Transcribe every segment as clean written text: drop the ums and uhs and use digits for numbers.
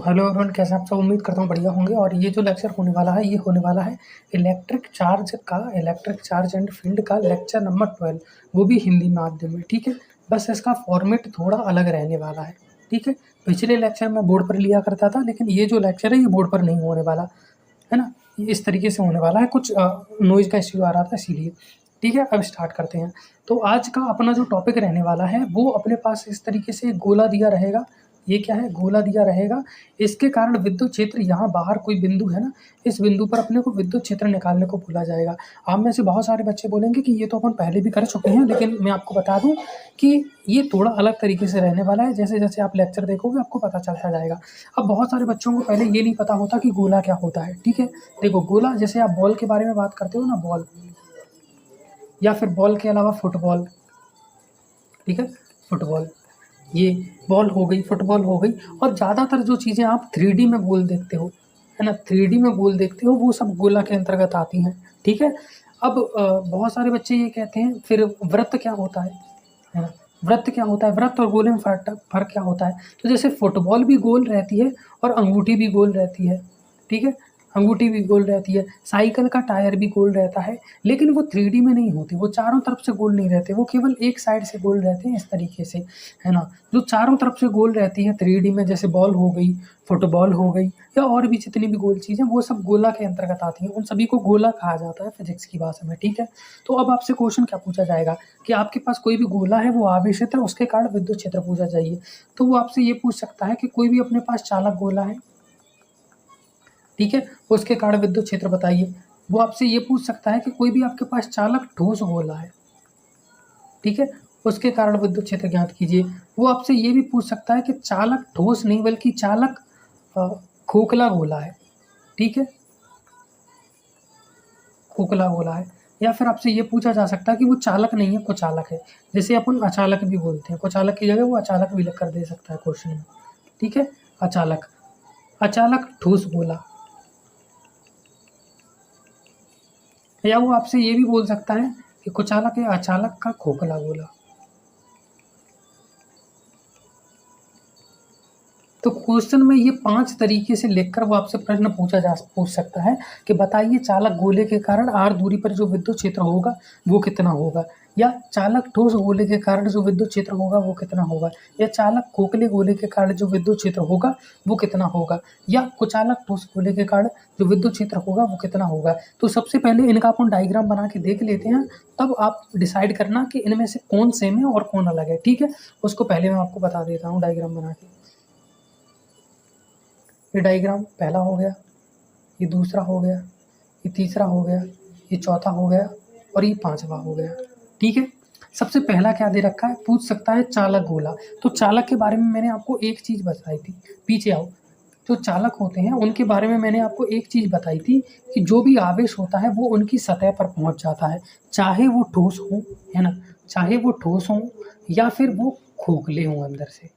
Hello everyone, कैसे आप सब? उम्मीद करता हूँ बढ़िया होंगे। और ये जो लेक्चर होने वाला है ये होने वाला है इलेक्ट्रिक चार्ज एंड फील्ड का लेक्चर नंबर 12, वो भी हिंदी माध्यम में। ठीक है, बस इसका फॉर्मेट थोड़ा अलग रहने वाला है। ठीक है, पिछले लेक्चर मैं बोर्ड पर लिया करता था, लेकिन ये जो लेक्चर है ये बोर्ड पर नहीं होने वाला है ना। ये इस तरीके से होने वाला है, कुछ नॉइज़ का इश्यू आ रहा था इसीलिए। ठीक है, अब स्टार्ट करते हैं। तो आज का अपना जो टॉपिक रहने वाला है वो अपने पास इस तरीके से गोला दिया रहेगा। ये क्या है? गोला दिया रहेगा। इसके कारण विद्युत क्षेत्र, यहाँ बाहर कोई बिंदु है ना, इस बिंदु पर अपने को विद्युत क्षेत्र निकालने को बोला जाएगा। आप में से बहुत सारे बच्चे बोलेंगे कि ये तो अपन पहले भी कर चुके हैं, लेकिन मैं आपको बता दूं कि ये थोड़ा अलग तरीके से रहने वाला है। जैसे जैसे आप लेक्चर देखोगे आपको पता चलता जाएगा। अब बहुत सारे बच्चों को पहले ये नहीं पता होता कि गोला क्या होता है। ठीक है, देखो गोला, जैसे आप बॉल के बारे में बात करते हो ना, बॉल, या फिर बॉल के अलावा फुटबॉल। ठीक है, फुटबॉल, ये बॉल हो गई, फुटबॉल हो गई। और ज़्यादातर जो चीज़ें आप 3D में गोल देखते हो, है ना, 3D में गोल देखते हो, वो सब गोला के अंतर्गत आती हैं। ठीक है, अब बहुत सारे बच्चे ये कहते हैं फिर वृत्त क्या होता है ना। वृत्त क्या होता है? वृत्त और गोले में फर्क क्या होता है? तो जैसे फुटबॉल भी गोल रहती है और अंगूठी भी गोल रहती है। ठीक है, अंगूठी भी गोल रहती है, साइकिल का टायर भी गोल रहता है, लेकिन वो 3D में नहीं होती, वो चारों तरफ से गोल नहीं रहते, वो केवल एक साइड से गोल रहते हैं, इस तरीके से, है ना। जो चारों तरफ से गोल रहती है 3D में, जैसे बॉल हो गई, फुटबॉल हो गई, या और भी जितनी भी गोल चीज़ें, वो सब गोला के अंतर्गत आती हैं। उन सभी को गोला कहा जाता है फिजिक्स की भाषा में। ठीक है, तो अब आपसे क्वेश्चन क्या पूछा जाएगा कि आपके पास कोई भी गोला है, वो आवेशित है, उसके कारण विद्युत क्षेत्र पूछा जाइए। तो वो आपसे ये पूछ सकता है कि कोई भी अपने पास चालक गोला है, ठीक है, उसके कारण विद्युत क्षेत्र बताइए। वो आपसे ये पूछ सकता है कि कोई भी आपके पास चालक ठोस गोला है, ठीक है, उसके कारण विद्युत क्षेत्र ज्ञात कीजिए। वो आपसे ये भी पूछ सकता है कि चालक ठोस नहीं बल्कि चालक खोखला गोला है। ठीक है, खोखला गोला है। या फिर आपसे ये पूछा जा सकता है कि वो चालक नहीं है, कुचालक है। जैसे अपन अचालक भी बोलते हैं, कुचालक की जगह वो अचालक भी लिख कर दे सकता है क्वेश्चन में। ठीक है, अचालक, अचालक ठोस गोला। या वो आपसे ये भी बोल सकता है कि कुचालक या अचालक का खोखला गोला। तो क्वेश्चन में ये 5 तरीके से लिखकर वो आपसे प्रश्न पूछ सकता है कि बताइए चालक गोले के कारण r दूरी पर जो विद्युत क्षेत्र होगा वो कितना होगा, या चालक ठोस गोले के कारण जो विद्युत क्षेत्र होगा वो कितना होगा, या चालक खोखले गोले के कारण जो विद्युत क्षेत्र होगा वो कितना होगा, या कुचालक ठोस गोले के कारण जो विद्युत क्षेत्र होगा वो कितना होगा। तो सबसे पहले इनका अपन डायग्राम बना के देख लेते हैं, तब आप डिसाइड करना कि इनमें से कौन सेम है और कौन अलग है। ठीक है, उसको पहले मैं आपको बता देता हूँ डायग्राम बना के। ये डायग्राम पहला हो गया, ये दूसरा हो गया, ये तीसरा हो गया, ये चौथा हो गया, और ये पांचवा हो गया। ठीक है, सबसे पहला क्या दे रखा है? पूछ सकता है चालक गोला। तो चालक के बारे में मैंने आपको एक चीज़ बताई थी, पीछे आओ। जो चालक होते हैं उनके बारे में मैंने आपको एक चीज़ बताई थी कि जो भी आवेश होता है वो उनकी सतह पर पहुंच जाता है, चाहे वो ठोस हो, है ना, चाहे वो ठोस हो या फिर वो खोखले हों अंदर से,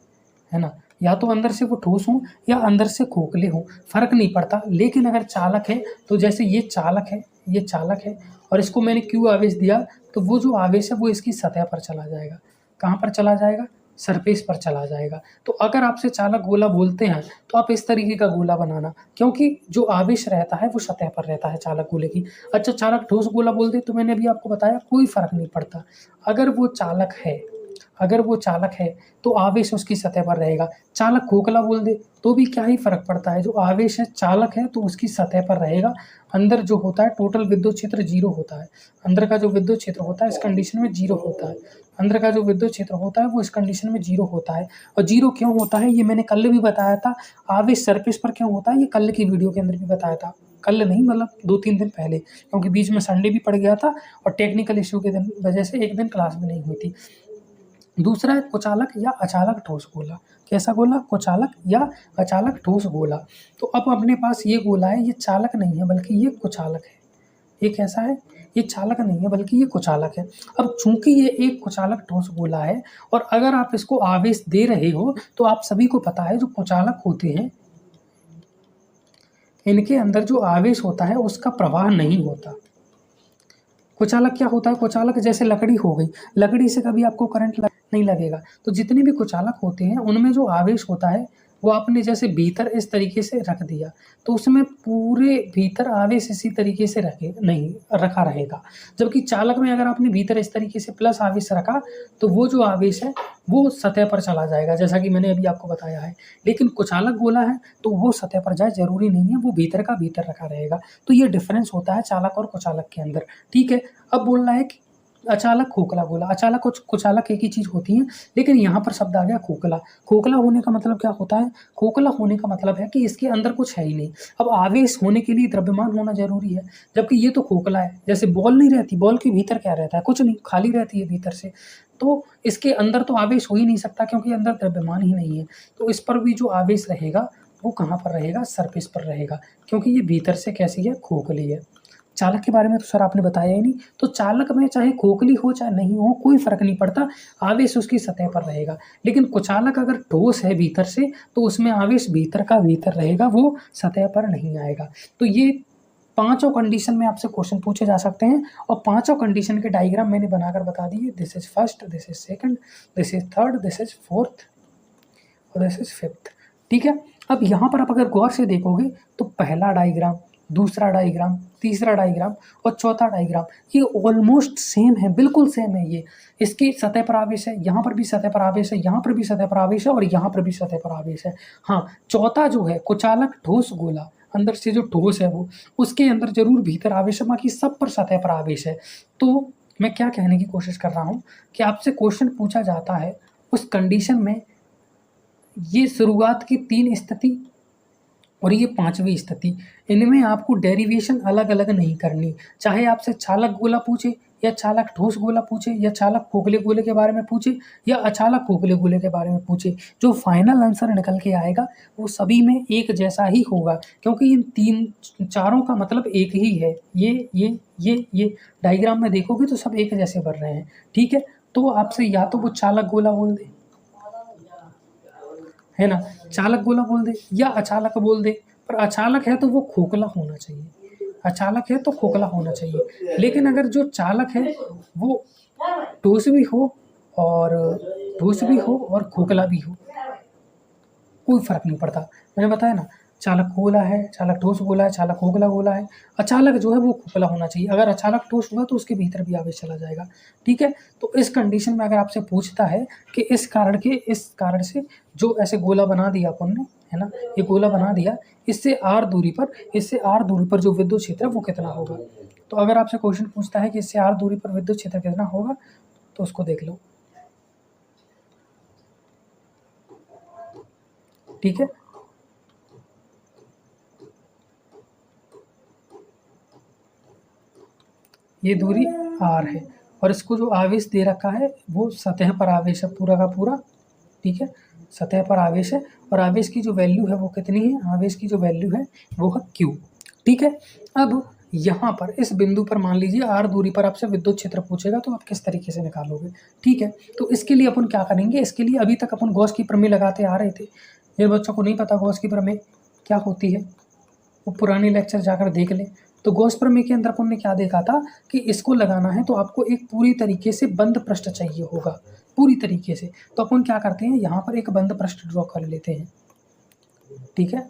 है ना, या तो अंदर से वो ठोस हों या अंदर से खोखले हों, फर्क नहीं पड़ता। लेकिन अगर चालक है, तो जैसे ये चालक है, ये चालक है, और इसको मैंने क्यू आवेश दिया, तो वो जो आवेश है वो इसकी सतह पर चला जाएगा। कहाँ पर चला जाएगा? सरफेस पर चला जाएगा। तो अगर आपसे चालक गोला बोलते हैं तो आप इस तरीके का गोला बनाना, क्योंकि जो आवेश रहता है वो सतह पर रहता है चालक गोले की। अच्छा, चालक ठोस गोला बोल दे तो मैंने अभी आपको बताया कोई फर्क नहीं पड़ता। अगर वो चालक है, अगर वो चालक है तो आवेश उसकी सतह पर रहेगा। चालक खोखला बोल दे तो भी क्या ही फर्क पड़ता है, जो आवेश है चालक है तो उसकी सतह पर रहेगा। अंदर जो होता है टोटल विद्युत क्षेत्र 0 होता है। अंदर का जो विद्युत क्षेत्र होता है इस कंडीशन में 0 होता है। अंदर का जो विद्युत क्षेत्र होता है वो इस कंडीशन में 0 होता है। और 0 क्यों होता है ये मैंने कल भी बताया था। आवेश सरफेस पर क्यों होता है ये कल की वीडियो के अंदर भी बताया था। कल नहीं, मतलब 2-3 दिन पहले, क्योंकि बीच में संडे भी पड़ गया था और टेक्निकल इश्यू के वजह से एक दिन क्लास भी नहीं हुई थी। दूसरा है कुचालक या अचालक ठोस गोला। कैसा गोला? कुचालक या अचालक ठोस गोला। तो अब अपने पास ये गोला है, ये चालक नहीं है बल्कि ये कुचालक है। ये कैसा है? ये चालक नहीं है बल्कि ये कुचालक है। अब चूंकि ये एक कुचालक ठोस गोला है और अगर आप इसको आवेश दे रहे हो तो आप सभी को पता है जो कुचालक होते हैं इनके अंदर जो आवेश होता है उसका प्रवाह नहीं होता। कुचालक क्या होता है? कुचालक जैसे लकड़ी हो गई, लकड़ी से कभी आपको करंट नहीं लगेगा। तो जितने भी कुचालक होते हैं उनमें जो आवेश होता है वो आपने जैसे भीतर इस तरीके से रख दिया तो उसमें पूरे भीतर आवेश इसी तरीके से रखे नहीं रखा रहेगा। जबकि चालक में अगर आपने भीतर इस तरीके से प्लस आवेश रखा तो वो जो आवेश है वो सतह पर चला जाएगा, जैसा कि मैंने अभी आपको बताया है। लेकिन कुचालक गोला है तो वो सतह पर जाए ज़रूरी नहीं है, वो भीतर का भीतर रखा रहेगा। तो ये डिफरेंस होता है चालक और कुचालक के अंदर, ठीक है। अब बोल रहा है कि अचालक खोखला गोला, अचालक कुचालक एक ही चीज़ होती है, लेकिन यहाँ पर शब्द आ गया खोखला। खोखला होने का मतलब क्या होता है? खोखला होने का मतलब है कि इसके अंदर कुछ है ही नहीं। अब आवेश होने के लिए द्रव्यमान होना जरूरी है, जबकि ये तो खोखला है। जैसे बॉल नहीं रहती, बॉल के भीतर क्या रहता है? कुछ नहीं, खाली रहती है भीतर से। तो इसके अंदर तो आवेश हो ही नहीं सकता क्योंकि अंदर द्रव्यमान ही नहीं है। तो इस पर भी जो आवेश रहेगा वो कहाँ पर रहेगा? सरफेस पर रहेगा, क्योंकि ये भीतर से कैसी है? खोखली है। चालक के बारे में तो सर आपने बताया ही नहीं। तो चालक में चाहे खोखली हो चाहे नहीं हो कोई फर्क नहीं पड़ता, आवेश उसकी सतह पर रहेगा। लेकिन कुचालक अगर ठोस है भीतर से तो उसमें आवेश भीतर का भीतर रहेगा, वो सतह पर नहीं आएगा। तो ये पांचों कंडीशन में आपसे क्वेश्चन पूछे जा सकते हैं और पांचों कंडीशन के डायग्राम मैंने बनाकर बता दिए। This is first, this is second, this is third, this is fourth और दिस इज फिफ्थ, ठीक है। अब यहाँ पर आप अगर गौर से देखोगे तो पहला डायग्राम, दूसरा डायग्राम, तीसरा डायग्राम और चौथा डायग्राम ये ऑलमोस्ट सेम है, बिल्कुल सेम है। ये इसकी सतह पर आवेश है, यहाँ पर भी सतह पर आवेश है, यहाँ पर भी सतह पर आवेश है और यहाँ पर भी सतह पर आवेश है। हाँ, चौथा जो है कुचालक ठोस गोला, अंदर से जो ठोस है वो उसके अंदर जरूर भीतर आवेश है, बाकी सब पर सतह पर आवेश है। तो मैं क्या कहने की कोशिश कर रहा हूँ कि आपसे क्वेश्चन पूछा जाता है उस कंडीशन में ये शुरुआत की 3 स्थिति और ये 5वीं स्थिति, इनमें आपको डेरिवेशन अलग अलग नहीं करनी। चाहे आपसे चालक गोला पूछे या चालक ठोस गोला पूछे या चालक खोखले गोले के बारे में पूछे या अचालक खोखले गोले के बारे में पूछे, जो फाइनल आंसर निकल के आएगा वो सभी में एक जैसा ही होगा, क्योंकि इन चारों का मतलब एक ही है। ये डायग्राम में देखोगे तो सब एक जैसे बन रहे हैं, ठीक है। तो आपसे या तो वो चालक गोला बोल दे, है ना, चालक गोला बोल दे या अचालक बोल दे, पर अचालक है तो वो खोखला होना चाहिए, अचालक है तो खोखला होना चाहिए। लेकिन अगर जो चालक है वो ठोस भी हो और खोखला भी हो, कोई फर्क नहीं पड़ता। मैंने बताया ना, चालक गोला है, चालक ठोस गोला है, चालक खोखला गोला है, अचालक जो है वो खोखला होना चाहिए। अगर अचालक ठोस हुआ तो उसके भीतर भी आवेश चला जाएगा, ठीक है। तो इस कंडीशन में अगर आपसे पूछता है कि इस कारण से जो ऐसे गोला बना दिया अपन ने, है ना, ये गोला बना दिया, इससे आर दूरी पर जो विद्युत क्षेत्र है वो कितना होगा। तो अगर आपसे क्वेश्चन पूछता है कि इससे आर दूरी पर विद्युत क्षेत्र कितना होगा तो उसको देख लो, ठीक है। ये दूरी आर है और इसको जो आवेश दे रखा है वो सतह पर आवेश है पूरा का पूरा, ठीक है, सतह पर आवेश है। और आवेश की जो वैल्यू है वो कितनी है? आवेश की जो वैल्यू है वो है Q, ठीक है। अब यहाँ पर इस बिंदु पर मान लीजिए आर दूरी पर आपसे विद्युत क्षेत्र पूछेगा तो आप किस तरीके से निकालोगे, ठीक है। तो इसके लिए अपन क्या करेंगे, इसके लिए अभी तक अपन गॉस की प्रमेय लगाते आ रहे थे। ये बच्चों को नहीं पता गॉस की प्रमेय क्या होती है, वो पुराने लेक्चर जाकर देख ले। तो गॉस प्रमेय के अंदर अपन ने क्या देखा था कि इसको लगाना है तो आपको एक पूरी तरीके से बंद पृष्ठ चाहिए होगा, पूरी तरीके से। तो अपन क्या करते हैं, यहाँ पर एक बंद पृष्ठ ड्रॉ कर लेते हैं, ठीक है।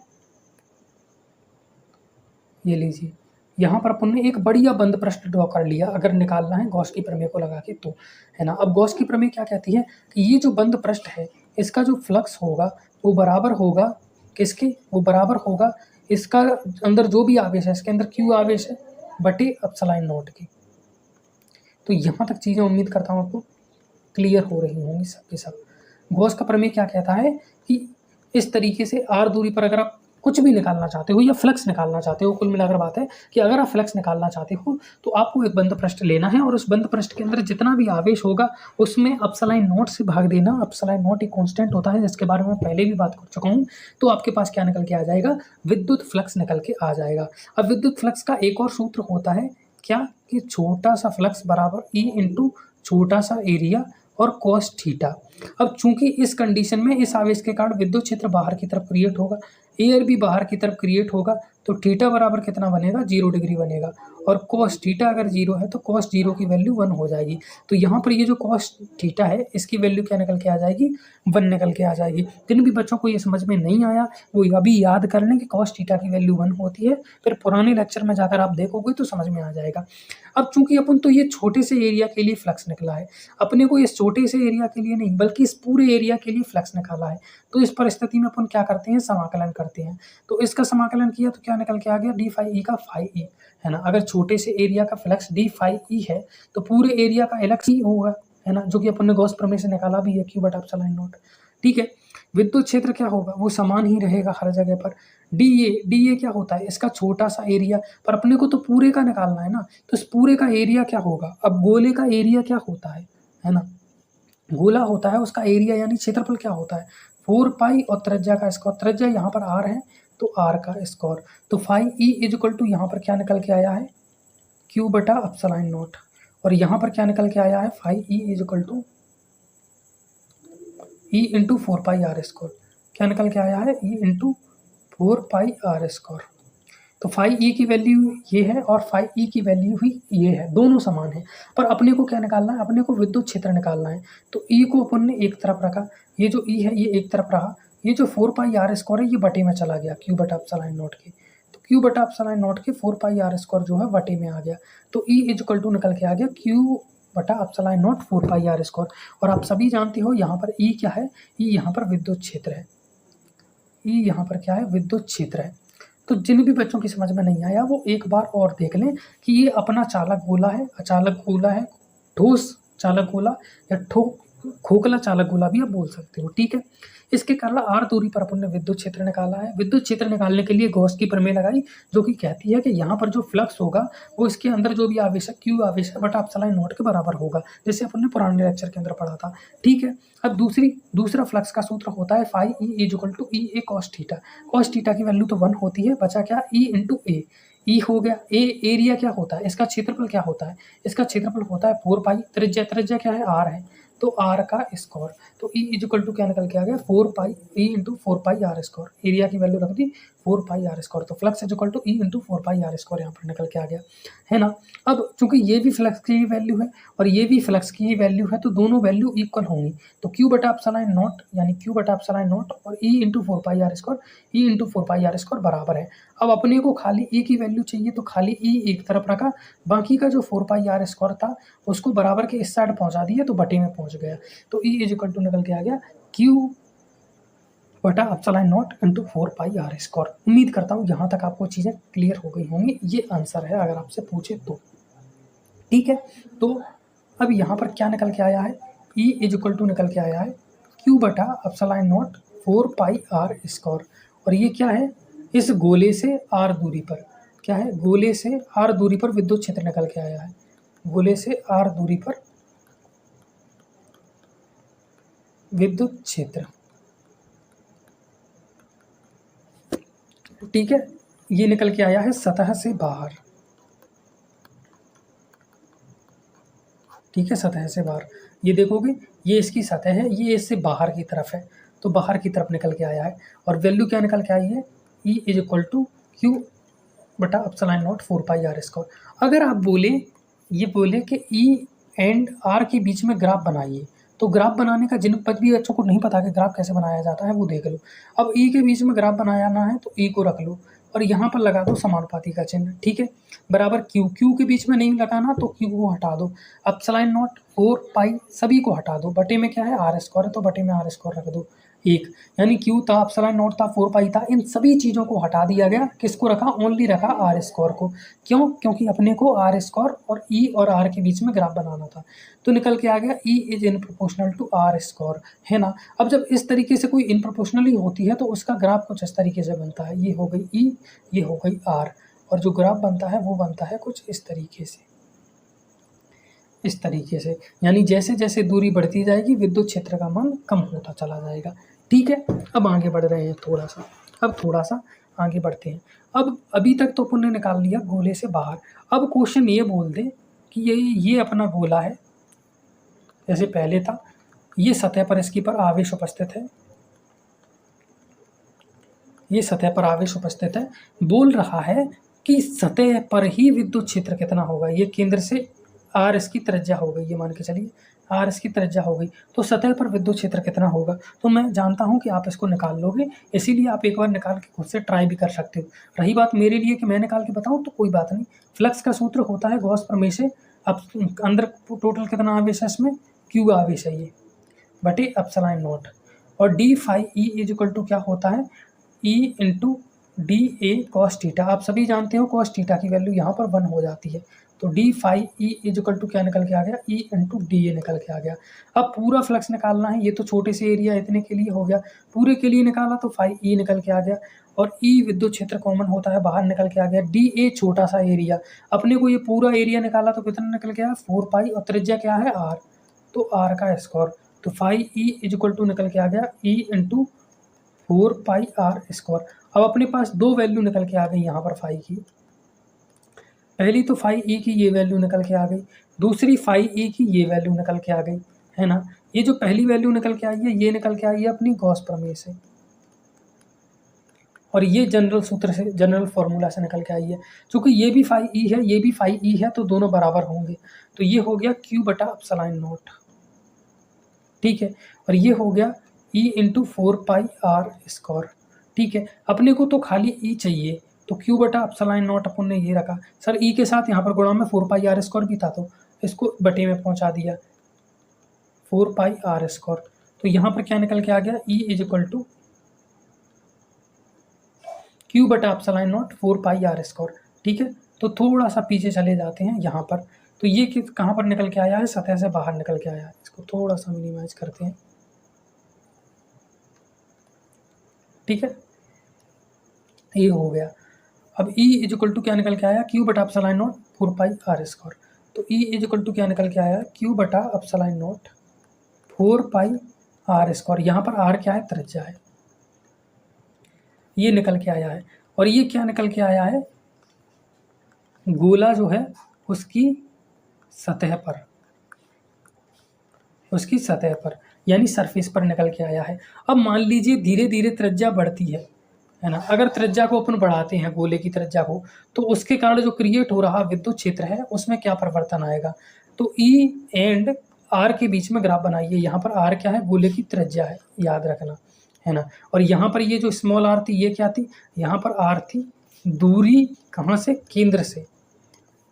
ये लीजिए, यहाँ पर अपन ने एक बढ़िया बंद पृष्ठ ड्रॉ कर लिया अगर निकालना है गॉस की प्रमेय को लगा के, तो है ना। अब गॉस की प्रमेय क्या कहती है कि ये जो बंद पृष्ठ है इसका जो फ्लक्स होगा वो बराबर होगा किसके, वो बराबर होगा इसका अंदर जो भी आवेश है, इसके अंदर Q आवेश है बटे एप्सिलॉन नॉट की। तो यहाँ तक चीज़ें उम्मीद करता हूँ आपको क्लियर हो रही होंगी सबके सब। गॉस का प्रमेय क्या कहता है कि इस तरीके से आर दूरी पर अगर आप कुछ भी निकालना चाहते हो या फ्लक्स निकालना चाहते हो, कुल मिलाकर बात है कि अगर आप फ्लक्स निकालना चाहते हो तो आपको एक बंद पृष्ठ लेना है और उस बंद पृष्ठ के अंदर जितना भी आवेश होगा उसमें एप्सिलॉन नॉट से भाग देना। एप्सिलॉन नॉट एक कांस्टेंट होता है जिसके बारे में पहले भी बात कर चुका हूँ। तो आपके पास क्या निकल के आ जाएगा, विद्युत फ्लक्स निकल के आ जाएगा। अब विद्युत फ्लक्स का एक और सूत्र होता है क्या, कि छोटा सा फ्लक्स बराबर E इंटू छोटा सा एरिया और कॉस थीटा। अब चूंकि इस कंडीशन में इस आवेश के कारण विद्युत क्षेत्र बाहर की तरफ क्रिएट होगा, एयर भी बाहर की तरफ क्रिएट होगा, तो थीटा बराबर कितना बनेगा, 0 डिग्री बनेगा। और कॉस थीटा अगर 0 है तो कॉस 0 की वैल्यू 1 हो जाएगी। तो यहाँ पर ये जो कॉस थीटा है इसकी वैल्यू क्या निकल के आ जाएगी, 1 निकल के आ जाएगी। जिन भी बच्चों को ये समझ में नहीं आया वो अभी याद कर लें कि कॉस थीटा की वैल्यू 1 होती है, फिर पुराने लेक्चर में जाकर आप देखोगे तो समझ में आ जाएगा। अब चूंकि अपन तो ये छोटे से एरिया के लिए फ्लक्स निकला है, अपने को इस छोटे से एरिया के लिए नहीं बल्कि इस पूरे एरिया के लिए फ्लक्स निकाला है। तो इस परिस्थिति में अपन क्या करते हैं, समाकलन करते हैं। तो इसका समाकलन किया तो क्या निकल के आ गया, डी फाई ई का फाई ई, है ना। अगर छोटे से एरिया का फ्लक्स डी फाई ई है तो पूरे एरिया का एलक्स ई होगा, है ना, जो कि अपन ने गॉस प्रमेय से निकाला भी है, क्यू बटा एप्सिलॉन नॉट। ठीक है, विद्युत क्षेत्र क्या होगा, वो समान ही रहेगा हर जगह पर। डी ए क्या होता है, इसका छोटा सा एरिया, पर अपने को तो पूरे का निकालना है ना, तो इस पूरे का एरिया क्या होगा। अब गोले का एरिया क्या होता है ना, गोला होता है उसका एरिया यानी क्षेत्रफल क्या होता है, 4 पाई और त्रिज्या का स्क्वायर, त्रिज्या यहाँ पर आर है तो आर का स्क्वायर। तो phi E is equal to यहाँ पर क्या निकल के आया है, क्यू बटा एप्सिलॉन नॉट। और यहाँ पर क्या निकल के आया है, phi E is equal to E into 4 pi R square. क्या निकल के आया है, E into 4 pi R square. तो फाई ई की वैल्यू ये है और फाई ई की वैल्यू ही ये है, दोनों समान है। पर अपने को क्या निकालना है, अपने को विद्युत क्षेत्र निकालना है। तो ई को अपन ने एक तरफ रखा, ये जो ई है ये एक तरफ रहा, ये जो 4 पाई आर स्क्वायर है ये बटे में चला गया, क्यू बटा एप्सिलॉन नॉट के। तो क्यू बटा एप्सिलॉन नॉट के 4 पाई आर स्क्वायर जो है बटे में आ गया। तो ई इज इक्वल टू निकल के आ गया क्यू बटा epsilon not 4 pi R square. और आप सभी जानते हो यहाँ पर ई क्या है, ई यहाँ पर विद्युत क्षेत्र है, ई यहाँ पर क्या है, विद्युत क्षेत्र है। तो जिन भी बच्चों की समझ में नहीं आया वो एक बार और देख लें कि ये अपना चालक गोला है, अचालक गोला है, ठोस चालक गोला या खोखला चालक गोला भी आप बोल सकते हो। ठीक है, इसके कारण आर दूरी पर अपन ने विद्युत क्षेत्र निकाला है। विद्युत क्षेत्र निकालने के लिए गॉस की प्रमेय लगाई, जो कि कहती है कि यहाँ पर जो फ्लक्स होगा वो इसके अंदर जो भी आवेश है, क्यू आवेश है बटा एप्सिलॉन नॉट के बराबर होगा, जैसे अपन ने पुराने लेक्चर के अंदर पढ़ा था। ठीक है, अब दूसरा फ्लक्स का सूत्र होता है phi E is equal to E A cos theta. Cos theta की वैल्यू तो 1 होती है, बचा क्या, ई इंटू ए। ई हो गया, ए एरिया क्या होता है, इसका क्षेत्रफल क्या होता है, इसका क्षेत्रफल होता है 4 पाई, त्रिज्या क्या है, आर है, तो आर का स्क्वायर। तो ई इज इक्वल टू क्या निकल के आ गया, 4 pi E into 4 pi R square. Area की वैल्यू रख दी 4 पाई आर स्क्वायर, तो flux is equal to E into 4 pi R square यहाँ पर निकल के आ गया, है ना। अब चूंकि ये भी फ्लक्स की वैल्यू है और ये भी फ्लक्स की वैल्यू है तो दोनों वैल्यू इक्वल होंगी। तो क्यू बटा एप्सिलॉन नॉट यानी क्यू बटा एप्सिलॉन नॉट और E into 4 pi R square, E into 4 pi R square बराबर है। अब अपने को खाली ई की वैल्यू चाहिए तो खाली ई एक तरफ रखा, बाकी का जो 4 पाई आर स्क्वायर था उसको बराबर के इस साइड पहुंचा दिया तो बटे में पहुंच गया। तो ई इज इक्वल टू निकल के आ गया क्यू बटा epsilon naught into 4 pi R square. उम्मीद करता हूँ यहाँ तक आपको चीज़ें क्लियर हो गई होंगी। ये आंसर है अगर आपसे पूछे तो। ठीक है, तो अब यहाँ पर क्या निकल के आया है, ई इज इक्वल टू निकल के आया है क्यू बटा epsilon not 4 pi R square. और ये क्या है, इस गोले से आर दूरी पर क्या है, गोले से आर दूरी पर विद्युत क्षेत्र निकल के आया है, गोले से आर दूरी पर विद्युत क्षेत्र। ठीक है, ये निकल के आया है सतह से बाहर। ठीक है, सतह से बाहर, ये देखोगे ये इसकी सतह है, ये इससे बाहर की तरफ है, तो बाहर की तरफ निकल के आया है। और वैल्यू क्या निकल के आई है, E is equal to Q बटा epsilon not 4 pi R square. अगर आप ये बोले कि ई एंड आर के बीच में ग्राफ बनाइए, तो ग्राफ बनाने का जिन भी बच्चों को नहीं पता कि ग्राफ कैसे बनाया जाता है वो देख लो। अब ई के बीच में ग्राफ बनाना है तो ई को रख लो और यहाँ पर लगा दो समानुपाती का चिन्ह। ठीक है, बराबर क्यू के बीच में नहीं लगाना तो क्यू को हटा दो, एप्सिलॉन नॉट 4 पाई सभी को हटा दो, बटे में क्या है आर स्क्वायर, तो बटे में आर स्क्वायर रख दो एक, यानी क्यू था, एप्सिलॉन नॉट था, 4 पाई था, इन सभी चीज़ों को हटा दिया गया। किसको रखा, ओनली रखा आर स्क्वायर को। क्यों, क्योंकि अपने को आर स्क्वायर और ई और आर के बीच में ग्राफ बनाना था। तो निकल के आ गया E is in proportional to R square, है ना। अब जब इस तरीके से कोई इन प्रोपोर्शनली होती है तो उसका ग्राफ कुछ इस तरीके से बनता है, ये हो गई ई, ये हो गई आर, और जो ग्राफ बनता है वो बनता है कुछ इस तरीके से, इस तरीके से। यानी जैसे जैसे दूरी बढ़ती जाएगी विद्युत क्षेत्र का मान कम होता चला जाएगा। ठीक है, अब आगे बढ़ रहे हैं थोड़ा सा आगे बढ़ते हैं। अब अभी तक तो अपन ने निकाल लिया गोले से बाहर। अब क्वेश्चन ये बोल दे कि ये अपना गोला है, जैसे पहले था, ये सतह पर इसकी पर आवेश उपस्थित है, ये सतह पर आवेश उपस्थित है, बोल रहा है कि सतह पर ही विद्युत क्षेत्र कितना होगा। ये केंद्र से r इसकी त्रिज्या हो गई, ये मान के चलिए r इसकी त्रिज्या हो गई, तो सतह पर विद्युत क्षेत्र कितना होगा। तो मैं जानता हूँ कि आप इसको निकाल लोगे, इसीलिए आप एक बार निकाल के खुद से ट्राई भी कर सकते हो। रही बात मेरे लिए कि मैं निकाल के बताऊँ तो कोई बात नहीं। फ्लक्स का सूत्र होता है गॉस प्रमेय से। अब अंदर टोटल कितना आवेश है इसमें, q आवेश है ये, बटे एप्सिलॉन नॉट, और D phi E is equal to क्या होता है, E into D A cos theta. आप सभी जानते हो कॉस थीटा की वैल्यू यहाँ पर 1 हो जाती है, तो D phi E is equal to क्या निकल के आ गया, ई इंटू डी ए निकल के आ गया। अब पूरा फ्लक्स निकालना है, ये तो छोटे से एरिया इतने के लिए हो गया, पूरे के लिए निकाला तो फाई ई निकल के आ गया, और ई विद्युत क्षेत्र कॉमन होता है बाहर निकल के आ गया। डी ए छोटा सा एरिया, अपने को ये पूरा एरिया निकाला तो कितना निकल के आया 4 पाई, और त्रिज्या क्या है r, तो r का स्क्वायर, तो phi E is equal to निकल के आ गया E into 4 pi R square. अब अपने पास दो वैल्यू निकल के आ गई यहाँ पर फाई की, पहली तो फाई ई की ये वैल्यू निकल के आ गई, दूसरी फाई ई की ये वैल्यू निकल के आ गई, है ना। ये जो पहली वैल्यू निकल के आई है ये निकल के आई है अपनी गॉस प्रमेय से, और ये जनरल सूत्र से, जनरल फॉर्मूला से निकल के आई है। चूँकि ये भी फाई ई है ये भी फाई ई है तो दोनों बराबर होंगे, तो ये हो गया q बटा एप्सिलॉन नॉट, ठीक है, और ये हो गया e into 4 pi R square, ठीक है। अपने को तो खाली e चाहिए, तो q बटा एप्सिलॉन नॉट अपन ने ये रखा, सर e के साथ यहाँ पर गुणा में 4 पाई आर स्क्वायर भी था तो इसको बटे में पहुँचा दिया 4 पाई आर स्क्वायर, तो यहाँ पर क्या निकल के आ गया e is equal to q बटा epsilon not 4 pi R square, ठीक है। तो थोड़ा सा पीछे चले जाते हैं यहाँ पर, तो ये कहाँ पर निकल के आया है, सतह से बाहर निकल के आया है। इसको थोड़ा सा मिनिमाइज करते हैं, ठीक है, ये हो गया। अब E इज इक्वल टू क्या निकल के आया, q बटा epsilon not 4 pi R square, तो E इज इक्वल टू क्या निकल के आया, q बटा epsilon not 4 pi R square, यहाँ पर r क्या है, त्रिज्या है, ये निकल के आया है। और ये क्या निकल के आया है, गोला जो है उसकी सतह पर, उसकी सतह पर यानी सरफेस पर निकल के आया है। अब मान लीजिए धीरे धीरे त्रिज्या बढ़ती है ना, अगर त्रिज्या को अपन बढ़ाते हैं गोले की त्रिज्या को, तो उसके कारण जो क्रिएट हो रहा विद्युत क्षेत्र है उसमें क्या परिवर्तन आएगा। तो E एंड R के बीच में ग्राफ बनाइए, यहाँ पर R क्या है, गोले की त्रिज्या है, याद रखना, है ना। और यहाँ पर ये जो स्मॉल r थी ये क्या थी, यहाँ पर r थी दूरी कहाँ से, केंद्र से,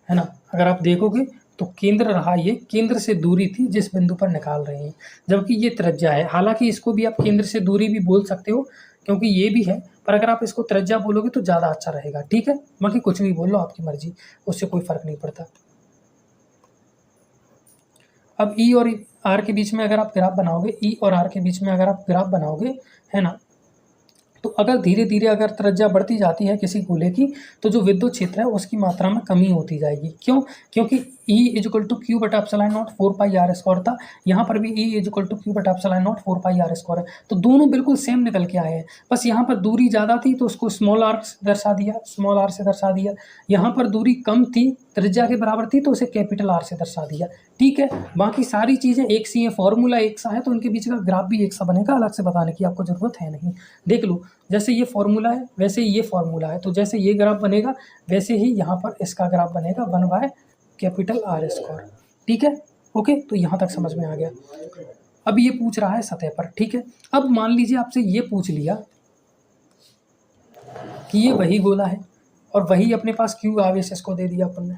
है ना। अगर आप देखोगे तो केंद्र रहा, ये केंद्र से दूरी थी जिस बिंदु पर निकाल रहे हैं, जबकि ये त्रिज्या है। हालांकि इसको भी आप केंद्र से दूरी भी बोल सकते हो क्योंकि ये भी है, पर अगर आप इसको त्रिज्या बोलोगे तो ज़्यादा अच्छा रहेगा, ठीक है। बाकी कुछ भी बोल लो, आपकी मर्जी, उससे कोई फर्क नहीं पड़ता। अब E और R के बीच में अगर आप ग्राफ बनाओगे, E और R के बीच में अगर आप ग्राफ बनाओगे, है ना, तो अगर धीरे धीरे अगर त्रिज्या बढ़ती जाती है किसी गोले की, तो जो विद्युत क्षेत्र है उसकी मात्रा में कमी होती जाएगी। क्यों, क्योंकि E is equal to q बटा epsilon not 4 pi R square था, यहाँ पर भी E is equal to q बटा epsilon not 4 pi R square है, तो दोनों बिल्कुल सेम निकल के आए हैं। बस यहाँ पर दूरी ज़्यादा थी तो उसको स्मॉल r से दर्शा दिया, स्मॉल r से दर्शा दिया। यहाँ पर दूरी कम थी, त्रिज्या के बराबर थी, तो उसे कैपिटल R से दर्शा दिया, ठीक है। बाकी सारी चीज़ें एक सी हैं, फॉर्मूला एक सा है, तो उनके बीच का ग्राफ भी एक सा बनेगा, अलग से बताने की आपको ज़रूरत है नहीं। देख लो, जैसे ये फॉर्मूला है वैसे ये फॉर्मूला है, तो जैसे ये ग्राफ बनेगा वैसे ही यहाँ पर इसका ग्राफ बनेगा 1 बाय कैपिटल R स्क्वायर, ठीक है। ओके, तो यहाँ तक समझ में आ गया। अब ये पूछ रहा है सतह पर, ठीक है। अब मान लीजिए आपसे ये पूछ लिया कि ये वही गोला है और वही अपने पास q आवेश इसको दे दिया अपन ने,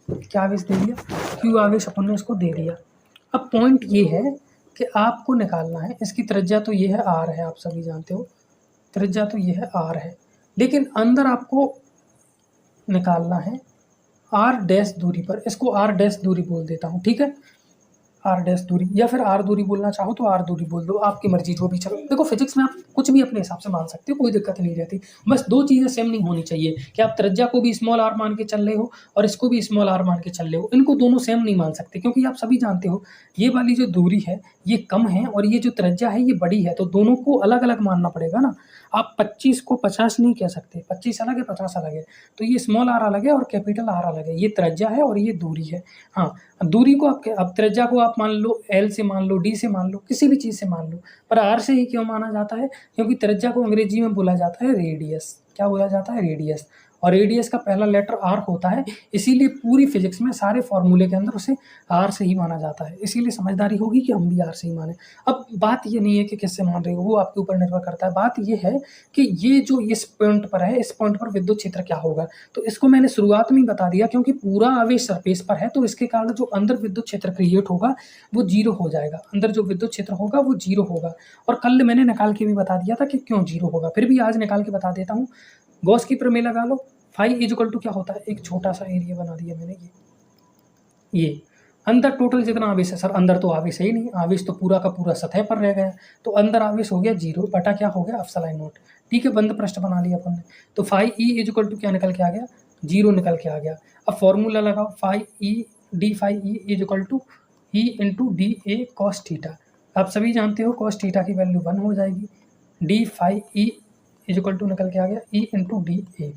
क्या आवेश दे दिया, q आवेश अपन ने इसको दे दिया। अब पॉइंट ये है कि आपको निकालना है, इसकी त्रिज्या तो ये है r है, आप सभी जानते हो त्रिज्या तो ये है r है, लेकिन अंदर आपको निकालना है r डैश दूरी पर, इसको r डैश दूरी बोल देता हूँ, ठीक है, r डैश दूरी, या फिर r दूरी बोलना चाहो तो r दूरी बोल दो, आपकी मर्जी, जो भी चलो। देखो फिजिक्स में आप कुछ भी अपने हिसाब से मान सकते हो, कोई दिक्कत नहीं रहती, बस दो चीज़ें सेम नहीं होनी चाहिए कि आप त्रिज्या को भी स्मॉल r मान के चल रहे हो और इसको भी स्मॉल r मान के चल रहे हो, इनको दोनों सेम नहीं मान सकते, क्योंकि आप सभी जानते हो ये वाली जो दूरी है ये कम है और ये जो त्रिज्या है ये बड़ी है, तो दोनों को अलग अलग मानना पड़ेगा ना। आप 25 को 50 नहीं कह सकते, 25 अलग है 50 अलग है। तो ये स्मॉल आर अलग है और कैपिटल आर अलग है। ये त्रिज्या है और ये दूरी है। हाँ, दूरी को आप अब त्रिज्या को आप मान लो एल से मान लो, डी से मान लो, किसी भी चीज़ से मान लो, पर आर से ही क्यों माना जाता है? क्योंकि त्रिज्या को अंग्रेजी में बोला जाता है रेडियस। क्या बोला जाता है? रेडियस। और रेडियस का पहला लेटर आर होता है, इसीलिए पूरी फिजिक्स में सारे फॉर्मूले के अंदर उसे आर से ही माना जाता है। इसीलिए समझदारी होगी कि हम भी आर से ही माने। अब बात ये नहीं है कि किससे मान रहे हो, वो आपके ऊपर निर्भर करता है। बात ये है कि ये जो इस पॉइंट पर है, इस पॉइंट पर विद्युत क्षेत्र क्या होगा। तो इसको मैंने शुरुआत में ही बता दिया, क्योंकि पूरा आवेश सरफेस पर है, तो इसके कारण जो अंदर विद्युत क्षेत्र क्रिएट होगा वो जीरो हो जाएगा। अंदर जो विद्युत क्षेत्र होगा वो जीरो होगा। और कल मैंने निकाल के भी बता दिया था कि क्यों जीरो होगा, फिर भी आज निकाल के बता देता हूँ। गॉस की प्रमेय लगा लो। फाई इक्वल टू क्या होता है? एक छोटा सा एरिया बना दिया मैंने, ये अंदर टोटल जितना आवेश है। सर अंदर तो आवेश है ही नहीं, आवेश तो पूरा का पूरा सतह पर रह गया। तो अंदर आवेश हो गया जीरो बटा क्या हो गया? Epsilon not. ठीक है, बंद पृष्ठ बना लिया अपन ने। तो फाई ई इक्वल टू क्या निकल के आ गया? जीरो निकल के आ गया। अब फॉर्मूला लगाओ, phi E D phi E equal to E into D A cos theta. आप सभी जानते हो कॉस थीटा की वैल्यू 1 हो जाएगी। D phi E equal to निकल के आ गया ई इंटू डी ए।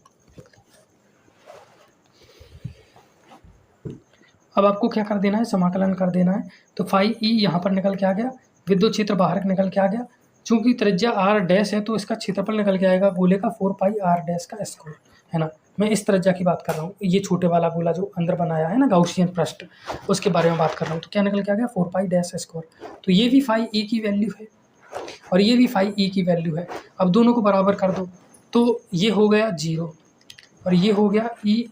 अब आपको क्या कर देना है? समाकलन कर देना है। तो फाई ई यहाँ पर निकल के आ गया, विद्युत क्षेत्र बाहर निकल के आ गया। चूंकि त्रिज्या आर डैश है तो इसका क्षेत्रफल निकल के आएगा गोले का 4 पाई आर डैश का स्क्वायर, है ना। मैं इस त्रिज्या की बात कर रहा हूँ, ये छोटे वाला गोला जो अंदर बनाया है ना गाउसियन पृष्ठ, उसके बारे में बात कर रहा हूँ। तो क्या निकल के आ गया? 4 पाई डैश स्क्वायर। तो ये भी फाई ई की वैल्यू है और ये भी फाई ई की वैल्यू है। अब दोनों को बराबर कर दो, तो ये हो गया जीरो और ये हो गया ई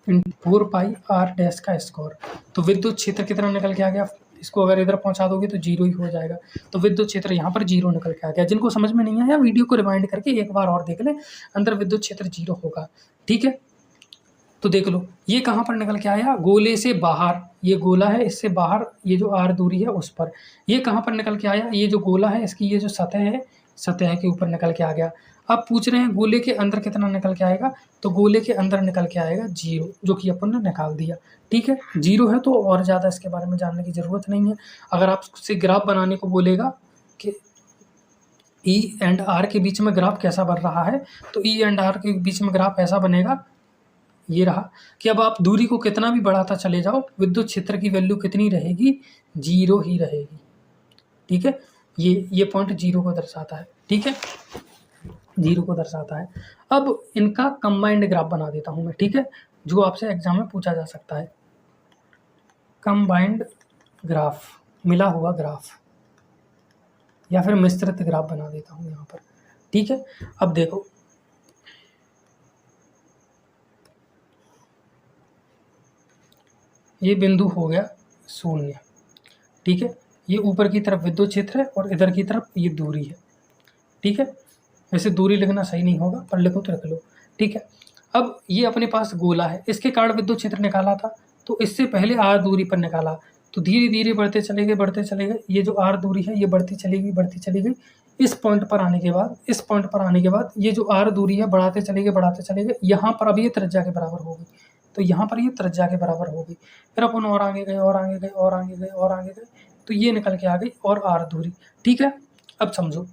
4 पाई आर डैश का स्क्वायर। तो विद्युत क्षेत्र कितना निकल के आ गया? इसको अगर इधर पहुंचा दोगे तो जीरो ही हो जाएगा। तो विद्युत क्षेत्र यहाँ पर जीरो निकल के आ गया। जिनको समझ में नहीं आया वीडियो को रिवाइंड करके एक बार और देख ले, अंदर विद्युत क्षेत्र जीरो होगा। ठीक है, तो देख लो ये कहाँ पर निकल के आया? गोले से बाहर। ये गोला है, इससे बाहर ये जो आर दूरी है उस पर। ये कहाँ पर निकल के आया? ये जो गोला है इसकी ये जो सतह है, सतह के ऊपर निकल के आ गया। अब पूछ रहे हैं गोले के अंदर कितना निकल के आएगा? तो गोले के अंदर निकल के आएगा जीरो, जो कि अपन ने निकाल दिया। ठीक है, जीरो है तो और ज़्यादा इसके बारे में जानने की ज़रूरत नहीं है। अगर आपसे ग्राफ बनाने को बोलेगा कि ई एंड आर के बीच में ग्राफ कैसा बन रहा है, तो ई एंड आर के बीच में ग्राफ ऐसा बनेगा, ये रहा कि अब आप दूरी को कितना भी बढ़ाता चले जाओ, विद्युत क्षेत्र की वैल्यू कितनी रहेगी? जीरो ही रहेगी। ठीक है, ये पॉइंट जीरो को दर्शाता है। ठीक है, जीरो को दर्शाता है। अब इनका कंबाइंड ग्राफ बना देता हूं मैं। ठीक है, जो आपसे एग्जाम में पूछा जा सकता है, कंबाइंड ग्राफ, मिला हुआ ग्राफ या फिर मिश्रित ग्राफ बना देता हूं यहाँ पर। ठीक है, अब देखो ये बिंदु हो गया 0। ठीक है, ये ऊपर की तरफ विद्युत क्षेत्र है और इधर की तरफ ये दूरी है। ठीक है, वैसे दूरी लिखना सही नहीं होगा, पर लिखो तो रख लो। ठीक है, अब ये अपने पास गोला है, इसके कारण विद्युत क्षेत्र निकाला था, तो इससे पहले आर दूरी पर निकाला। तो धीरे धीरे बढ़ते चले गए, बढ़ते चले गए। ये जो आर दूरी है ये बढ़ती चली गई, बढ़ती चली गई। इस पॉइंट पर आने के बाद, इस पॉइंट पर आने के बाद ये जो आर दूरी है बढ़ाते चले गए, बढ़ाते चले गए। यहाँ पर अब ये त्रिज्या के बराबर हो गई, तो यहाँ पर ये त्रिज्या के बराबर हो गई। फिर अपन और आगे गए और आगे गए और आगे गए और आगे गए, तो ये निकल के आ गई और आर दूरी। ठीक है, अब समझो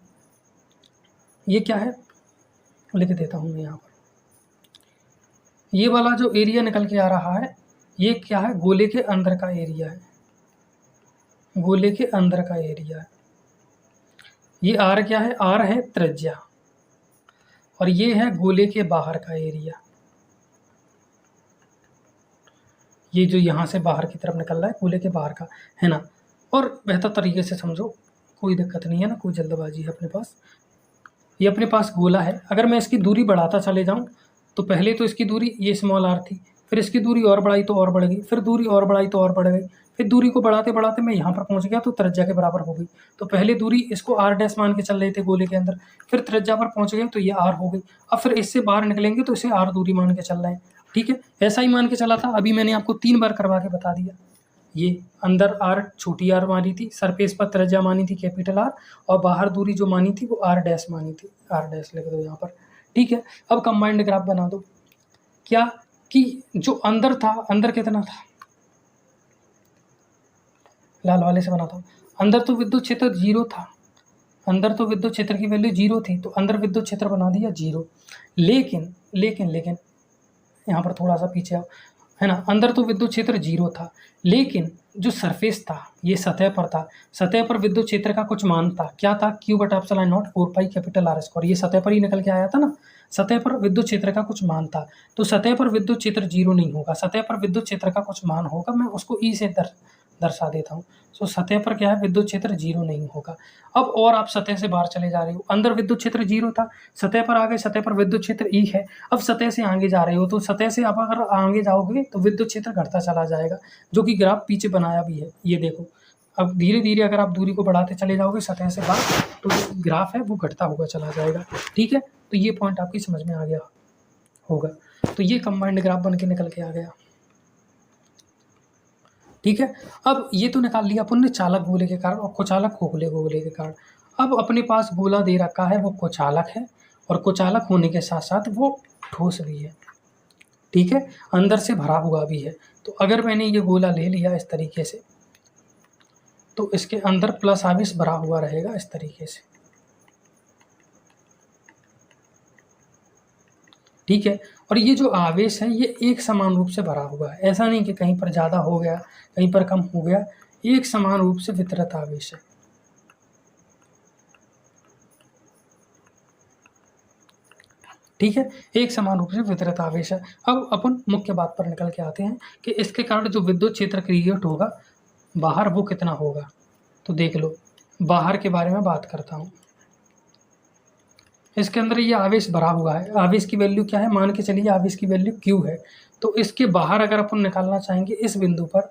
ये क्या है, लिख देता हूँ मैं यहाँ पर। ये वाला जो एरिया निकल के आ रहा है ये क्या है? गोले के अंदर का एरिया है, गोले के अंदर का एरिया है। ये आर क्या है? आर है त्रिज्या, और ये है गोले के बाहर का एरिया। ये जो यहाँ से बाहर की तरफ निकल रहा है गोले के बाहर का, है ना। और बेहतर तरीके से समझो, कोई दिक्कत नहीं है ना, कोई जल्दबाजी है अपने पास। ये अपने पास गोला है, अगर मैं इसकी दूरी बढ़ाता चले जाऊं तो पहले तो इसकी दूरी ये स्मॉल आर थी, फिर इसकी दूरी और बढ़ाई तो और बढ़ गई, फिर दूरी और बढ़ाई तो और बढ़ गई, फिर दूरी को बढ़ाते बढ़ाते मैं यहाँ पर पहुँच गया तो त्रिज्या के बराबर हो गई। तो पहले दूरी इसको आर डैश मान के चल रहे थे गोले के अंदर, फिर त्रिज्या पर पहुँच गए तो ये आर हो गई। अब फिर इससे बाहर निकलेंगे तो इसे आर दूरी मान के चल रहे हैं। ठीक है, ऐसा ही मान के चला था, अभी मैंने आपको 3 बार करवा के बता दिया। ये अंदर आर छोटी आर मानी थी, सरफेस पर त्रिज्या मानी थी कैपिटल आर, और बाहर दूरी जो मानी थी वो आर डैश मानी थी, आर डैश लिख दो यहाँ पर। ठीक है, अब कंबाइंड ग्राफ बना दो। क्या कि जो अंदर था, अंदर कितना था? लाल वाले से बनाता हूँ। अंदर तो विद्युत क्षेत्र जीरो था, अंदर तो विद्युत क्षेत्र की वैल्यू 0 थी, तो अंदर विद्युत क्षेत्र बना दिया 0। लेकिन लेकिन लेकिन यहाँ पर थोड़ा सा पीछे आओ, है ना, अंदर तो विद्युत क्षेत्र 0 था, लेकिन जो सरफेस था, ये सतह पर था, सतह पर विद्युत क्षेत्र का कुछ मान था, क्या था, Q/ε0 4 pi capital R square, ये सतह पर ही निकल के आया था ना, सतह पर विद्युत क्षेत्र का कुछ मान था। तो सतह पर विद्युत क्षेत्र 0 नहीं होगा, सतह पर विद्युत क्षेत्र का कुछ मान होगा, मैं उसको E से दर्शा देता हूँ। सो सतह पर क्या है, विद्युत क्षेत्र 0 नहीं होगा। अब और आप सतह से बाहर चले जा रहे हो, अंदर विद्युत क्षेत्र 0 था, सतह पर आ गए, सतह पर विद्युत क्षेत्र E है। अब सतह से आगे जा रहे हो, तो सतह से आप अगर आगे जाओगे तो विद्युत क्षेत्र घटता चला जाएगा, जो कि ग्राफ पीछे बनाया भी है, ये देखो। अब धीरे धीरे अगर आप दूरी को बढ़ाते चले जाओगे सतह से बाहर, तो जो ग्राफ है वो घटता हुआ चला जाएगा। ठीक है, तो ये पॉइंट आपकी समझ में आ गया होगा। तो ये कंबाइंड ग्राफ बन के निकल के आ गया। ठीक है, अब ये तो निकाल लिया अपन ने चालक गोले के कारण और कुचालक खोखले गोले के कारण। अब अपने पास गोला दे रखा है, वो कुचालक है, और कुचालक होने के साथ साथ वो ठोस भी है। ठीक है, अंदर से भरा हुआ भी है। तो अगर मैंने ये गोला ले लिया इस तरीके से, तो इसके अंदर प्लस आवेश भरा हुआ रहेगा इस तरीके से। ठीक है, और ये जो आवेश है ये एक समान रूप से भरा हुआ है, ऐसा नहीं कि कहीं पर ज़्यादा हो गया कहीं पर कम हो गया, एक समान रूप से वितरित आवेश है। ठीक है, एक समान रूप से वितरित आवेश है। अब अपन मुख्य बात पर निकल के आते हैं कि इसके कारण जो विद्युत क्षेत्र क्रिएट होगा बाहर, वो कितना होगा। तो देख लो, बाहर के बारे में बात करता हूँ। इसके अंदर ये आवेश भरा हुआ है, आवेश की वैल्यू क्या है, मान के चलिए आवेश की वैल्यू Q है। तो इसके बाहर अगर अपन निकालना चाहेंगे इस बिंदु पर,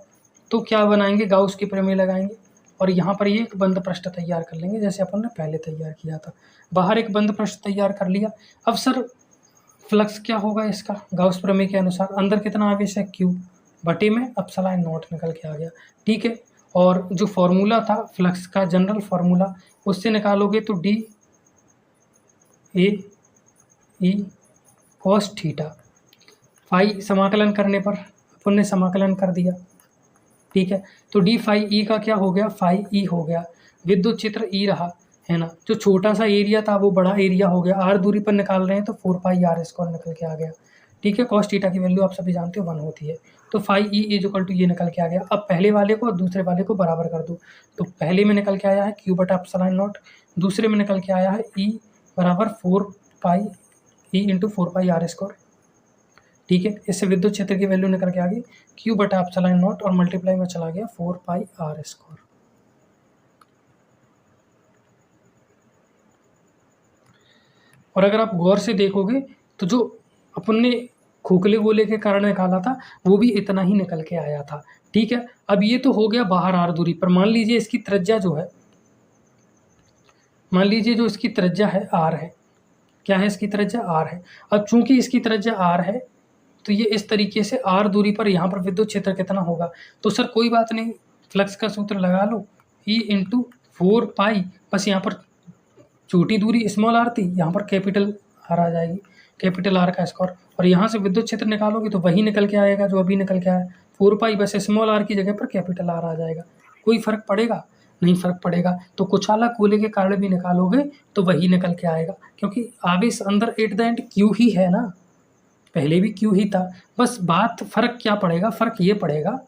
तो क्या बनाएंगे, गाउस की प्रमेय लगाएंगे, और यहाँ पर ये एक बंद पृष्ठ तैयार कर लेंगे, जैसे अपन ने पहले तैयार किया था। बाहर एक बंद पृष्ठ तैयार कर लिया। अब सर फ्लक्स क्या होगा इसका, गाउस प्रमेय के अनुसार अंदर कितना आवेश है, Q बटे में ε0 निकल के आ गया। ठीक है, और जो फॉर्मूला था फ्लक्स का, जनरल फॉर्मूला, उससे निकालोगे तो D ए ई कॉस थीटा, फाई समाकलन करने पर अपन ने समाकलन कर दिया। ठीक है, तो डी फाई ई का क्या हो गया, फाई ई हो गया, विद्युत क्षेत्र ई रहा, है ना, जो छोटा सा एरिया था वो बड़ा एरिया हो गया, आर दूरी पर निकाल रहे हैं तो 4 पाई आर स्क्वायर निकल के आ गया। ठीक है, कॉस थीटा की वैल्यू आप सभी जानते हो 1 होती है, तो phi E is equal to ये निकल के आ गया। अब पहले वाले को और दूसरे वाले को बराबर कर दो, तो पहले में निकल के आया है Q/ε0, दूसरे में निकल के आया है E बराबर 4 pi E into 4 pi R square. ठीक है, इससे विद्युत क्षेत्र की वैल्यू निकल के आ गई Q/ε0 और मल्टीप्लाई में चला गया 4 पाई आर स्क्वायर। और अगर आप गौर से देखोगे तो जो अपन ने खोखले गोले के कारण निकाला था वो भी इतना ही निकल के आया था। ठीक है, अब ये तो हो गया बाहर आर दूरी पर। मान लीजिए इसकी त्रिज्या जो है, मान लीजिए जो इसकी त्रिज्या है आर है, क्या है इसकी त्रिज्या आर है। अब चूंकि इसकी त्रिज्या आर है तो ये इस तरीके से आर दूरी पर यहाँ पर विद्युत क्षेत्र कितना होगा, तो सर कोई बात नहीं, फ्लक्स का सूत्र लगा लो, E इंटू 4 पाई, बस यहाँ पर छोटी दूरी स्मॉल आर थी, यहाँ पर कैपिटल आर आ जाएगी, कैपिटल आर का स्क्वायर, और यहाँ से विद्युत क्षेत्र निकालोगे तो वही निकल के आएगा जो अभी निकल के आया 4 पाई, बस स्मॉल आर की जगह पर कैपिटल आर आ जाएगा। कोई फर्क पड़ेगा, नहीं फर्क पड़ेगा। तो कुचालक गोले के कारण भी निकालोगे तो वही निकल के आएगा, क्योंकि आवेश अंदर एट द एंड Q ही है ना, पहले भी Q ही था। बस बात फर्क क्या पड़ेगा, फर्क ये पड़ेगा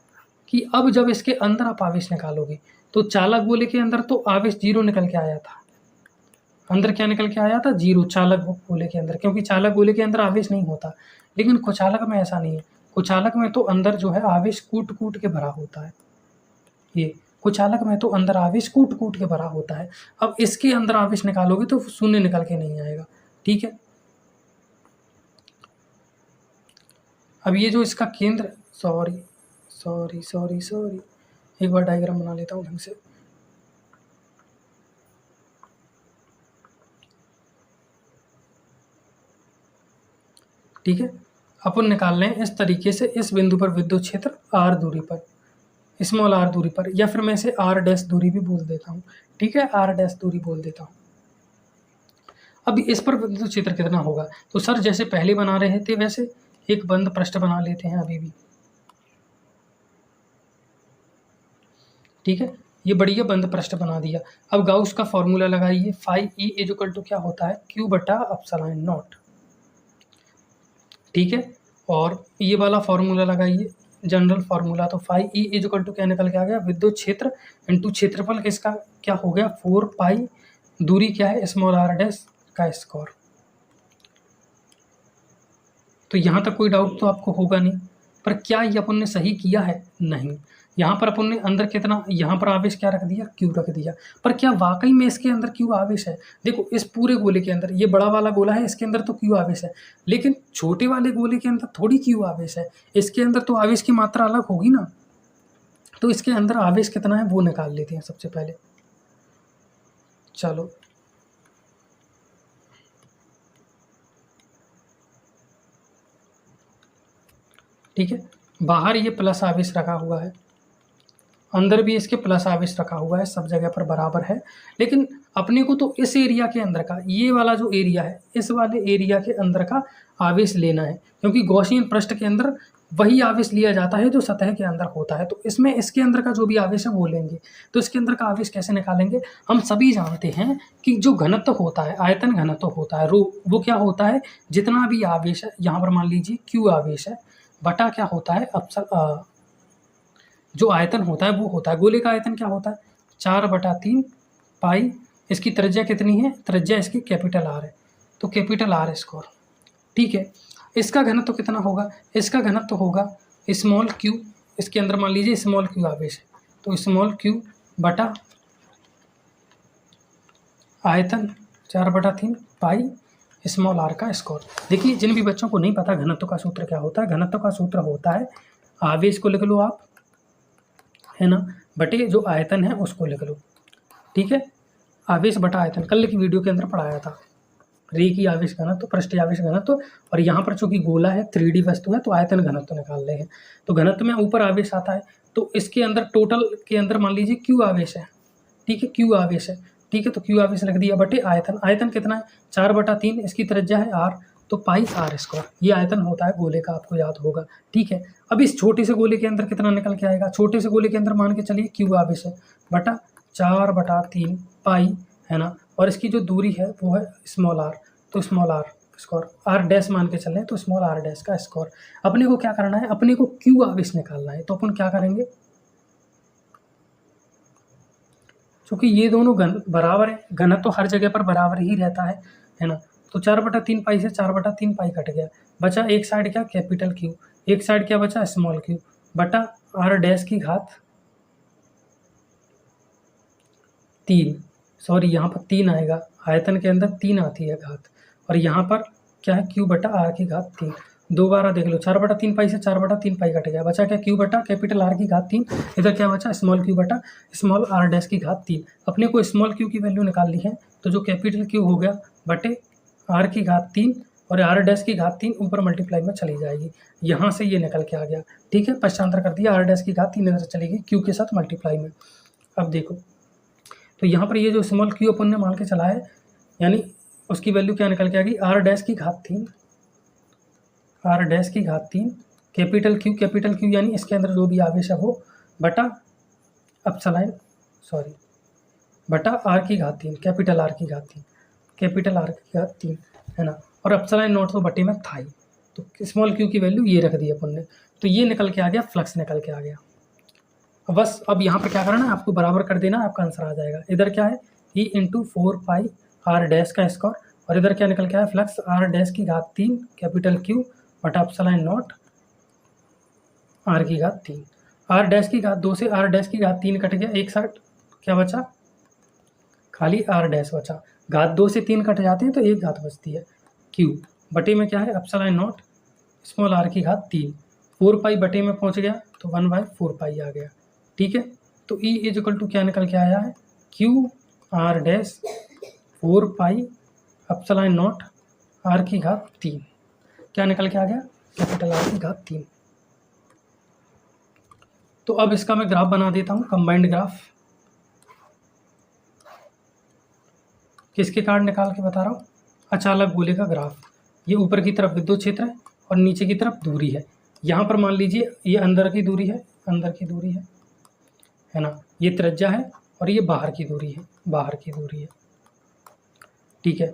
कि अब जब इसके अंदर आप आवेश निकालोगे तो चालक गोले के अंदर तो आवेश 0 निकल के आया था, अंदर क्या निकल के आया था, 0 चालक गोले के अंदर, क्योंकि चालक गोले के अंदर आवेश नहीं होता। लेकिन कुचालक में ऐसा नहीं है, कुचालक में तो अंदर जो है आवेश कूट कूट के भरा होता है। ये कुचालक में तो अंदर आवेश कूट कूट के भरा होता है। अब इसके अंदर आवेश निकालोगे तो शून्य निकल के नहीं आएगा। ठीक है, अब ये जो इसका केंद्र, सॉरी एक बार डायग्राम बना लेता हूँ ढंग से। ठीक है, अपन निकाल लें इस तरीके से, इस बिंदु पर विद्युत क्षेत्र आर दूरी पर, स्मॉल आर दूरी पर, या फिर मैं इसे आर डैश दूरी भी बोल देता हूँ। ठीक है, आर डैश दूरी बोल देता हूँ। अब इस पर विद्युत क्षेत्र कितना होगा, तो सर जैसे पहले बना रहे थे वैसे एक बंद पृष्ठ बना लेते हैं अभी भी। ठीक है, ये बढ़िया बंद पृष्ठ बना दिया। अब गाउस का फॉर्मूला लगाइए, phi E is equal to क्या होता है, क्यू बटा एप्सिलॉन नॉट, ठीक है। और ये वाला फॉर्मूला लगाइए, जनरल फार्मूला, तो phi E is equal to क्या निकल के आ गया, विद्युत क्षेत्र इंटू क्षेत्रफल किसका क्या हो गया 4 पाई, दूरी क्या है स्मॉल आर डैश का स्क्वायर। तो यहाँ तक कोई डाउट तो आपको होगा नहीं, पर क्या ये अपन ने सही किया है, नहीं। यहाँ पर अपन ने अंदर कितना, यहाँ पर आवेश क्या रख दिया, क्यू रख दिया, पर क्या वाकई में इसके अंदर क्यू आवेश है। देखो इस पूरे गोले के अंदर, ये बड़ा वाला गोला है, इसके अंदर तो क्यू आवेश है, लेकिन छोटे वाले गोले के अंदर थोड़ी क्यू आवेश है, इसके अंदर तो आवेश की मात्रा अलग होगी ना। तो इसके अंदर आवेश कितना है वो निकाल लेते हैं सबसे पहले। चलो ठीक है, बाहर ये प्लस आवेश रखा हुआ है, अंदर भी इसके प्लस आवेश रखा हुआ है, सब जगह पर बराबर है। लेकिन अपने को तो इस एरिया के अंदर का, ये वाला जो एरिया है, इस वाले एरिया के अंदर का आवेश लेना है, क्योंकि गॉसियन पृष्ठ के अंदर वही आवेश लिया जाता है जो सतह के अंदर होता है। तो इसमें इसके अंदर का जो भी आवेश है वो लेंगे। तो इसके अंदर का आवेश कैसे निकालेंगे, हम सभी जानते हैं कि जो घनत्व होता है, आयतन घनत्व होता है रो, वो क्या होता है, जितना भी आवेश है, यहाँ पर मान लीजिए क्यू आवेश है, बटा क्या होता है जो आयतन होता है वो होता है, गोले का आयतन क्या होता है 4/3 पाई, इसकी त्रिज्या कितनी है, त्रिज्या इसकी कैपिटल आर है, तो कैपिटल आर स्क्वायर, ठीक है। इसका घनत्व कितना होगा, इसका घनत्व होगा स्मॉल क्यू, इसके अंदर मान लीजिए स्मॉल क्यू आवेश है, तो स्मॉल क्यू बटा आयतन 4/3 पाई स्मॉल आर का स्क्वायर। देखिए जिन भी बच्चों को नहीं पता घनत्व का सूत्र क्या होता है, घनत्व का सूत्र होता है, आवेश को लिख लो आप, है ना, बटे जो आयतन है उसको लिख लो, ठीक है। आवेश बटा आयतन कल की वीडियो के अंदर पढ़ाया था, रेखीय आवेश घनत्व, पृष्ठीय आवेश घनत्व, और यहाँ पर चूंकि गोला है 3D वस्तु है तो आयतन घनत्व निकाल रहे हैं। तो घनत्व में ऊपर आवेश आता है, तो इसके अंदर टोटल के अंदर मान लीजिए क्यू आवेश है, ठीक है, क्यू आवेश है, ठीक है। तो क्यू आवेश लिख दिया बटे आयतन, आयतन कितना है 4/3, इसकी त्रिज्या है आर, तो पाई आर स्क्वायर, ये आयतन होता है गोले का, आपको याद होगा, ठीक है। अब इस छोटे से गोले के अंदर कितना निकल के आएगा, छोटे से गोले के अंदर मान के चलिए क्यू आवेश है बटा 4/3 पाई, है ना, और इसकी जो दूरी है वो है स्मॉल आर, तो small R square, R dash मान के चल रहे हैं तो स्मॉल आर डैश का स्क्वायर। अपने को क्या करना है, अपने को क्यू आवेश निकालना है, तो अपन क्या करेंगे, क्योंकि ये दोनों घन बराबर है, घनत्व तो हर जगह पर बराबर ही रहता है ना। तो 4/3 पाई से 4/3 पाई कट गया, बचा एक साइड क्या कैपिटल क्यू, एक साइड क्या बचा स्मॉल क्यू, बटा आर डैश की घात 3, सॉरी यहाँ पर 3 आएगा, आयतन के अंदर 3 आती है घात, और यहाँ पर क्या है क्यू बटा आर की घात 3, दोबारा देख लो 4/3 पाई से 4/3 पाई कट गया, बचा क्या क्यू बटा कैपिटल आर की घात 3, इधर क्या बचा स्मॉल क्यू बटा स्मॉल आर डैश की घात 3। अपने को स्मॉल क्यू की वैल्यू निकाल ली है, तो जो कैपिटल क्यू हो गया बटे आर की घात 3 और आर डैश की घात 3 ऊपर मल्टीप्लाई में चली जाएगी, यहाँ से ये निकल के आ गया, ठीक है, पश्चांतर कर दिया, आर डैश की घात 3 इधर चलेगी क्यू के साथ मल्टीप्लाई में। अब देखो तो यहाँ पर ये जो स्मॉल क्यू अपन ने मान के चला है, यानी उसकी वैल्यू क्या निकल के आ गई, आर डैश की घात 3, आर डैश की घात 3 कैपिटल क्यू यानी इसके अंदर जो भी आवेश है वो बटा एप्सिलॉन, सॉरी बटा आर की घात 3, कैपिटल आर की घात 3, कैपिटल आर की घात 3, है ना, और एप्सिलॉन नॉट तो बटे में था ही, तो स्मॉल क्यू की वैल्यू ये रख दी अपन ने, तो ये निकल के आ गया, फ्लक्स निकल के आ गया। बस अब यहाँ पर क्या करना है, आपको बराबर कर देना, आपका आंसर आ जाएगा। इधर क्या है E into 4 pi R dash का स्क्वायर, और इधर क्या निकल के आया फ्लक्स आर डैश की घात 3 कैपिटल क्यू बटा एप्सिलॉन नॉट आर की घात 3, आर डैश की घात 2 से आर डैश की घात 3 कट गया, एक साइड क्या बचा खाली आर डैश बचा, घात 2 से 3 कट जाते हैं तो एक घात बचती है क्यू, बटे में क्या है एप्सिलॉन नॉट स्मॉल आर की घात 3, 4 पाई बटे में पहुँच गया तो 1/4 पाई आ गया, ठीक है। तो ई इज इक्वल टू क्या निकल के आया है, Q R dash 4 pi epsilon naught R की घात 3, क्या निकल के आ गया कैपिटल आर की घात 3। तो अब इसका मैं ग्राफ बना देता हूँ, कंबाइंड ग्राफ, किसके कारण निकाल के बता रहा हूँ, अचालक गोले का ग्राफ। ये ऊपर की तरफ विद्युत क्षेत्र है और नीचे की तरफ दूरी है, यहाँ पर मान लीजिए ये अंदर की दूरी है, अंदर की दूरी है ना, ये त्रिज्या है और ये बाहर की दूरी है, बाहर की दूरी है, ठीक है।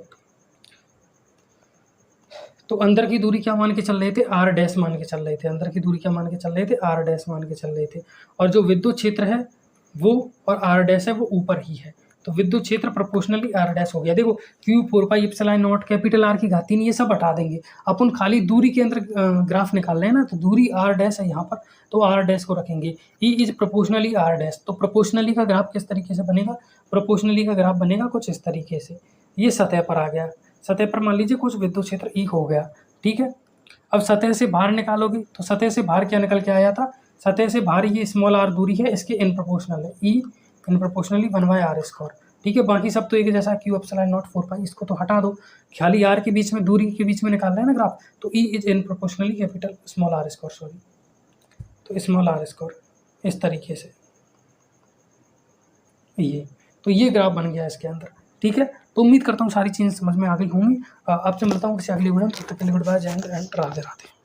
तो अंदर की दूरी क्या मान के चल रहे थे, आर डैश मान के चल रहे थे, अंदर की दूरी क्या मान के चल रहे थे, आर डैश मान के चल रहे थे। और जो विद्युत क्षेत्र है वो और आर डैश है वो ऊपर ही है, तो विद्युत क्षेत्र प्रोपोर्शनली आर डैश हो गया। देखो क्यू 4πε0 कैपिटल आर की घात 3 ये सब हटा देंगे, अपन खाली दूरी के अंदर ग्राफ निकाल रहे हैं ना, तो दूरी आर डैश है यहाँ पर, तो आर डैश को रखेंगे, E is proportionally R dash. तो प्रोपोर्शनली का ग्राफ किस तरीके से बनेगा, प्रोपोर्शनली का ग्राफ बनेगा कुछ इस तरीके से, ये सतह पर आ गया, सतह पर मान लीजिए कुछ विद्युत क्षेत्र ई हो गया, ठीक है। अब सतह से बाहर निकालोगे तो सतह से बाहर क्या निकल के आया था, सतह से बाहर ये स्मॉल आर दूरी है, इसके इन प्रोपोर्शनल है, ई इन प्रोपोर्शनली 1/r², ठीक है। बाकी सब तो एक जैसा क्यू एप्सिलॉन नॉट 4 इसको तो हटा दो, खाली आर के बीच में दूरी के बीच में निकाल रहे हैं ना ग्राफ, तो ई is in proportionally capital small r², sorry, तो स्मॉल r², इस तरीके से ये, तो ये ग्राफ बन गया इसके अंदर, ठीक है। तो उम्मीद करता हूँ सारी चीज़ें समझ में आ गई होंगी। आपसे मिलता हूँ किसी अगली वीडियो में, तब तक के लिए गुड बाय, जय हिंद एंड राधे राधे।